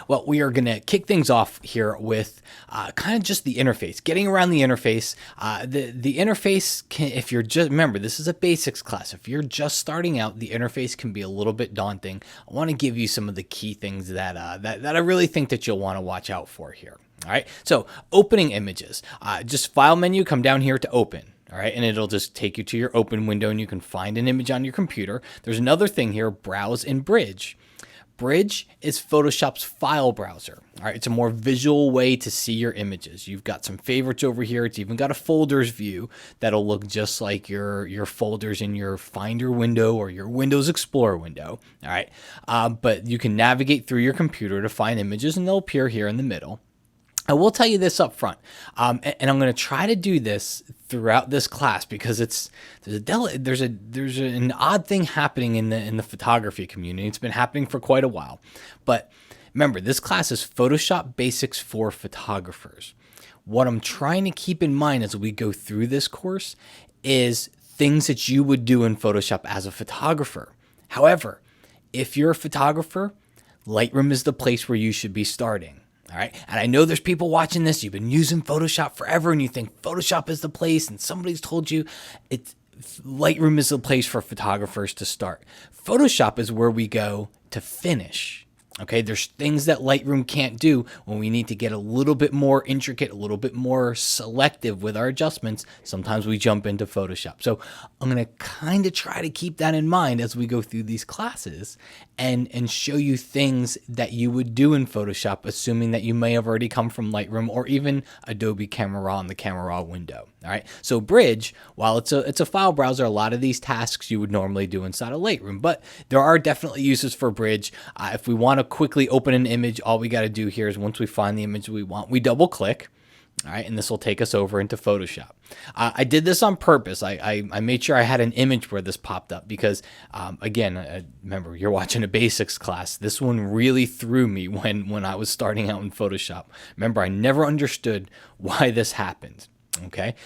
Well, we are going to kick things off here with kind of just the interface, getting around the interface. The interface can, if you're just, remember, this is a basics class. If you're just starting out, the interface can be a little bit daunting. I want to give you some of the key things that I really think that you'll want to watch out for here. All right. So opening images, just file menu, come down here to open. All right, and it'll just take you to your open window and you can find an image on your computer. There's another thing here, browse in Bridge. Bridge is Photoshop's file browser. All right, it's a more visual way to see your images. You've got some favorites over here. It's even got a folders view that'll look just like your folders in your Finder window or your Windows Explorer window. All right, but you can navigate through your computer to find images and they'll appear here in the middle. I will tell you this up front, and I'm going to try to do this throughout this class because there's an odd thing happening in the photography community. It's been happening for quite a while, but remember, this class is Photoshop Basics for Photographers. What I'm trying to keep in mind as we go through this course is things that you would do in Photoshop as a photographer. However, if you're a photographer, Lightroom is the place where you should be starting. All right. And I know there's people watching this. You've been using Photoshop forever and you think Photoshop is the place and somebody's told you Lightroom is the place for photographers to start. Photoshop is where we go to finish. Okay, there's things that Lightroom can't do when we need to get a little bit more intricate, a little bit more selective with our adjustments. Sometimes we jump into Photoshop. So I'm going to kind of try to keep that in mind as we go through these classes and show you things that you would do in Photoshop, assuming that you may have already come from Lightroom or even Adobe Camera Raw in the Camera Raw window. All right, so Bridge, while it's a file browser, a lot of these tasks you would normally do inside of Lightroom, but there are definitely uses for Bridge. If we want to quickly open an image, all we got to do here is once we find the image we want, we double click. All right, and this will take us over into Photoshop. I did this on purpose. I made sure I had an image where this popped up because, again, remember, you're watching a basics class. This one really threw me when I was starting out in Photoshop. Remember, I never understood why this happened. Okay,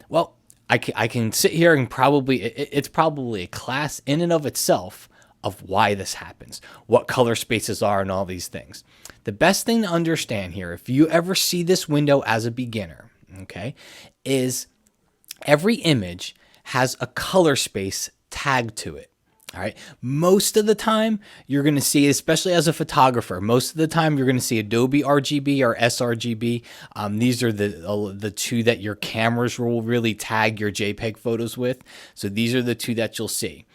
well, I can sit here and it's probably a class in and of itself of why this happens, what color spaces are and all these things. The best thing to understand here, if you ever see this window as a beginner, okay, is every image has a color space tagged to it. All right. Most of the time you're going to see, especially as a photographer, most of the time you're going to see Adobe RGB or sRGB. These are the two that your cameras will really tag your JPEG photos with. So these are the two that you'll see.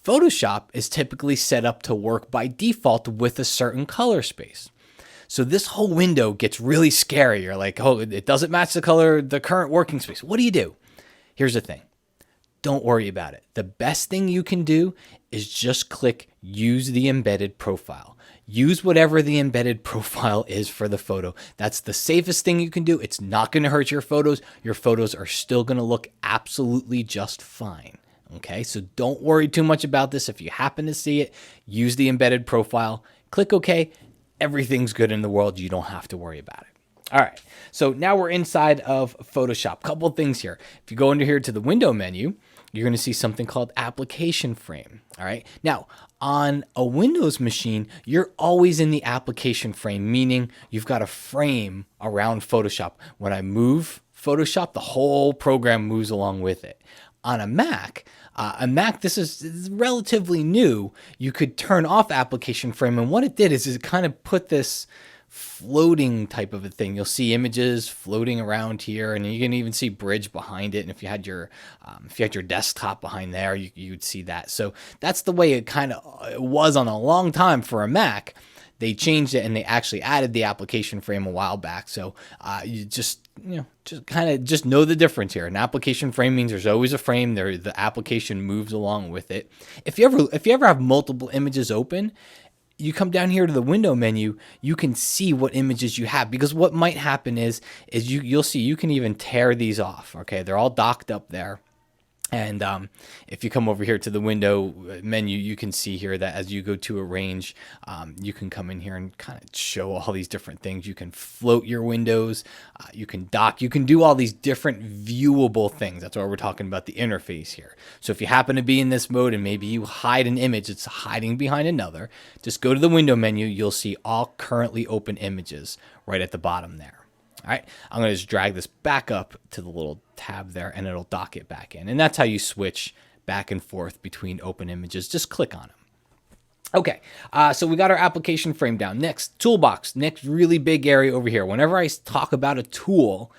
Photoshop is typically set up to work by default with a certain color space. So this whole window gets really scary. You're like, oh, it doesn't match the color, the current working space. What do you do? Here's the thing. Don't worry about it. The best thing you can do is just click use the embedded profile. Use whatever the embedded profile is for the photo. That's the safest thing you can do. It's not going to hurt your photos. Your photos are still going to look absolutely just fine. Okay, so don't worry too much about this. If you happen to see it, use the embedded profile. Click OK. Everything's good in the world. You don't have to worry about it. All right, so now we're inside of Photoshop. Couple of things here. If you go into here to the window menu, you're going to see something called application frame. All right, now on a Windows machine, you're always in the application frame, meaning you've got a frame around Photoshop. When I move Photoshop, the whole program moves along with it. On a Mac, this is relatively new. You could turn off application frame, and what it did is it kind of put this floating type of a thing. You'll see images floating around here, and you can even see Bridge behind it. And if you had your desktop behind there, you'd see that. So that's the way it kind of was on a long time for a Mac. They changed it and they actually added the application frame a while back. So you just know the difference here. An application frame means there's always a frame there. The application moves along with it. If you ever have multiple images open, you come down here to the window menu, you can see what images you have, because what might happen is you'll see you can even tear these off. Okay, they're all docked up there. And if you come over here to the window menu, you can see here that as you go to arrange, you can come in here and kind of show all these different things. You can float your windows, you can dock, you can do all these different viewable things. That's why we're talking about the interface here. So if you happen to be in this mode and maybe you hide an image, it's hiding behind another, just go to the window menu. You'll see all currently open images right at the bottom there. All right, I'm going to just drag this back up to the little tab there and it'll dock it back in. And that's how you switch back and forth between open images. Just click on them. Okay, so we got our application frame down. Next, toolbox. Next really big area over here. Whenever I talk about a tool,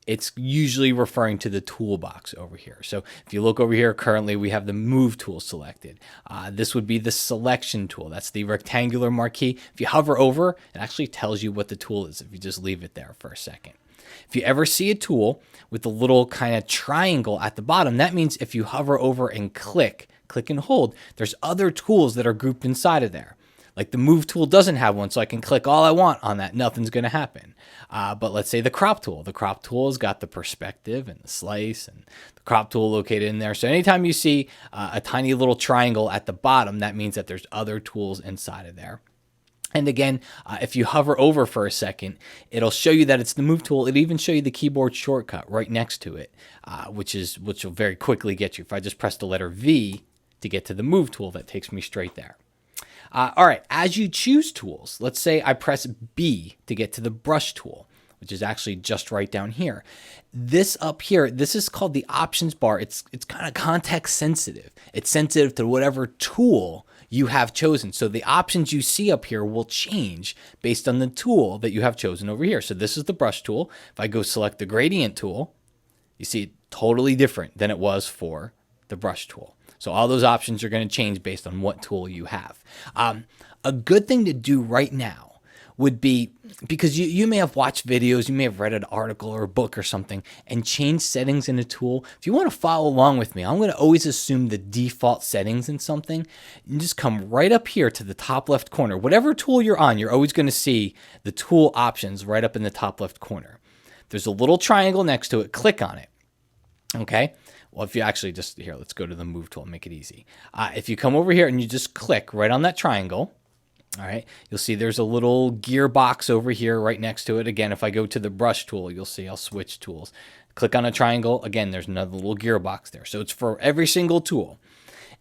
it's usually referring to the toolbox over here. So if you look over here, currently we have the move tool selected. This would be the selection tool. That's the rectangular marquee. If you hover over, it actually tells you what the tool is if you just leave it there for a second. If you ever see a tool with the little kind of triangle at the bottom, that means if you hover over and click and hold, there's other tools that are grouped inside of there. Like the move tool doesn't have one, so I can click all I want on that. Nothing's going to happen. But let's say the crop tool. The crop tool has got the perspective and the slice and the crop tool located in there. So anytime you see a tiny little triangle at the bottom, that means that there's other tools inside of there. And again, if you hover over for a second, it'll show you that it's the move tool. It'll even show you the keyboard shortcut right next to it, which will very quickly get you. If I just press the letter V to get to the move tool, that takes me straight there. All right, as you choose tools, let's say I press B to get to the brush tool, which is actually just right down here. This up here, this is called the options bar. It's kind of context sensitive. It's sensitive to whatever tool you have chosen. So the options you see up here will change based on the tool that you have chosen over here. So this is the brush tool. If I go select the gradient tool, you see totally different than it was for the brush tool. So all those options are going to change based on what tool you have. A good thing to do right now would be, because you may have watched videos, you may have read an article or a book or something and change settings in a tool. If you want to follow along with me, I'm going to always assume the default settings in something. You just come right up here to the top left corner. Whatever tool you're on, you're always going to see the tool options right up in the top left corner. There's a little triangle next to it. Click on it. Okay. Well, if you actually just, here, let's go to the move tool and make it easy. If you come over here and you just click right on that triangle, all right, you'll see there's a little gearbox over here right next to it. Again, if I go to the brush tool, you'll see I'll switch tools. Click on a triangle. Again, there's another little gearbox there. So it's for every single tool.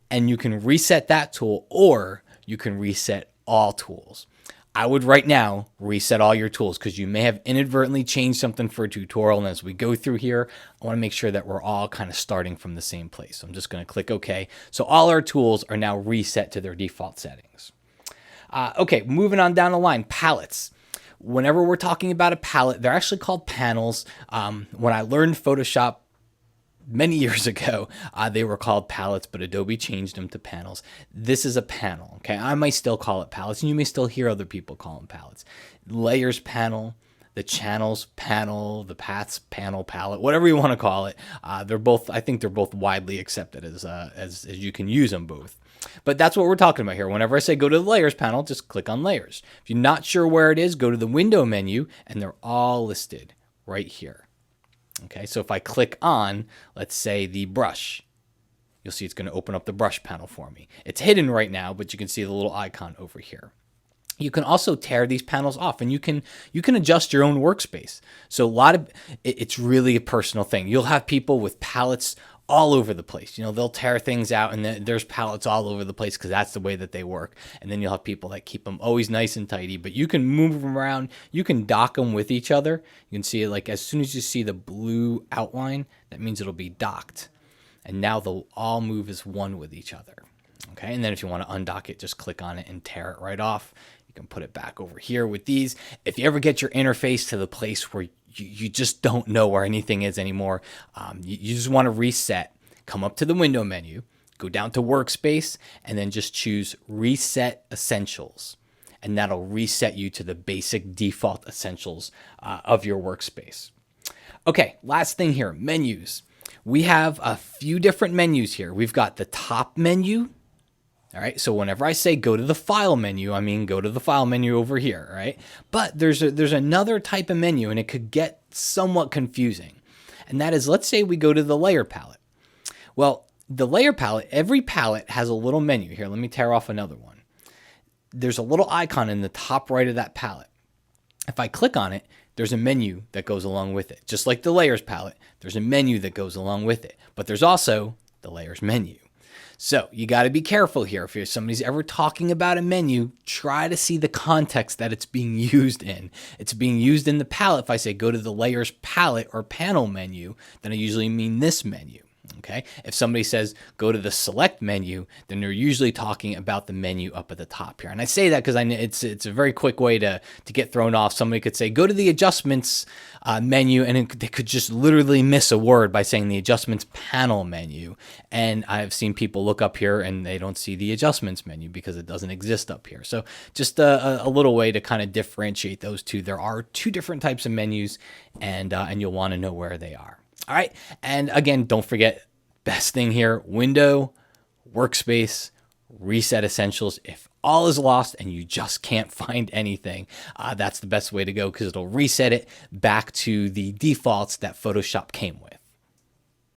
And you can reset that tool or you can reset all tools. I would right now reset all your tools because you may have inadvertently changed something for a tutorial. And as we go through here, I want to make sure that we're all kind of starting from the same place. So I'm just going to click OK. So all our tools are now reset to their default settings. Okay, moving on down the line, palettes. Whenever we're talking about a palette, they're actually called panels. When I learned Photoshop many years ago, they were called palettes, but Adobe changed them to panels. This is a panel, okay? I might still call it palettes, and you may still hear other people call them palettes. Layers panel, the channels panel, the paths panel, palette, whatever you want to call it. They're both, I think they're both widely accepted as you can use them both. But that's what we're talking about here. Whenever I say go to the layers panel, just click on layers. If you're not sure where it is, go to the window menu, and they're all listed right here. Okay, so if I click on, let's say, the brush, you'll see it's going to open up the brush panel for me. It's hidden right now, but you can see the little icon over here. You can also tear these panels off, and you can adjust your own workspace. So it's really a personal thing. You'll have people with palettes all over the place. You know, they'll tear things out and there's palettes all over the place because that's the way that they work. And then you'll have people that keep them always nice and tidy, but you can move them around. You can dock them with each other. You can see it, like, as soon as you see the blue outline, that means it'll be docked. And now they'll all move as one with each other. Okay. And then if you want to undock it, just click on it and tear it right off. You can put it back over here with these. If you ever get your interface to the place where you just don't know where anything is anymore, you just want to reset, come up to the window menu, go down to workspace, and then just choose reset essentials. And that'll reset you to the basic default essentials of your workspace. Okay, last thing here, menus. We have a few different menus here. We've got the top menu. All right, so whenever I say go to the file menu, I mean go to the file menu over here, right? But there's another type of menu, and it could get somewhat confusing. And that is, let's say we go to the layer palette. Well, The layer palette, every palette has a little menu. Here, let me tear off another one. There's a little icon in the top right of that palette. If I click on it, there's a menu that goes along with it. Just like the layers palette, there's a menu that goes along with it. But there's also the layers menu. So you got to be careful here. If somebody's ever talking about a menu, try to see the context that it's being used in. It's being used in the palette. If I say go to the layers palette or panel menu, then I usually mean this menu. Okay. If somebody says go to the select menu, then they're usually talking about the menu up at the top here. And I say that because it's a very quick way to get thrown off. Somebody could say go to the adjustments menu, and they could just literally miss a word by saying the adjustments panel menu. And I've seen people look up here and they don't see the adjustments menu because it doesn't exist up here. So just a little way to kind of differentiate those two. There are two different types of menus, and you'll want to know where they are. All right. And again, don't forget, best thing here, window, workspace, reset essentials. If all is lost and you just can't find anything, that's the best way to go because it'll reset it back to the defaults that Photoshop came with.